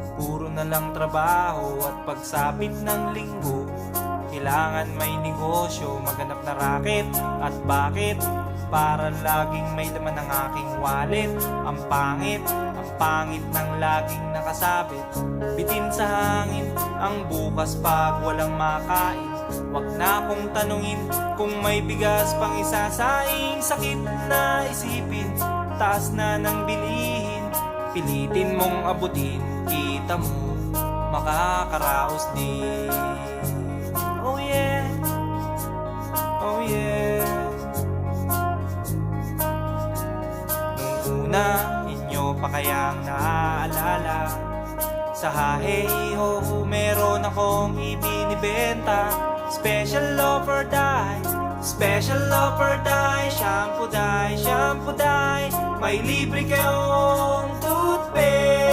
Puro na lang trabaho at pagsapit ng linggo, kailangan may negosyo, maghanap na raket. At bakit? Para laging may laman ng aking wallet. Ang pangit ng laging nakasabit. Bitin sa hangin ang bukas pag walang makain. Wag na akong tanungin kung may bigas pang isasaing. Sakit na isipin, taas na ng bilihin. Pilitin mong abutin, kita mo, makakaraos din. Oh yeah, oh yeah. Nung una, inyo pa kayang naaalala, sa hahe-ho meron akong ibinibenta. Special offer die, special offer die. Shampoo die, shampoo die. May libre kayong toothpaste.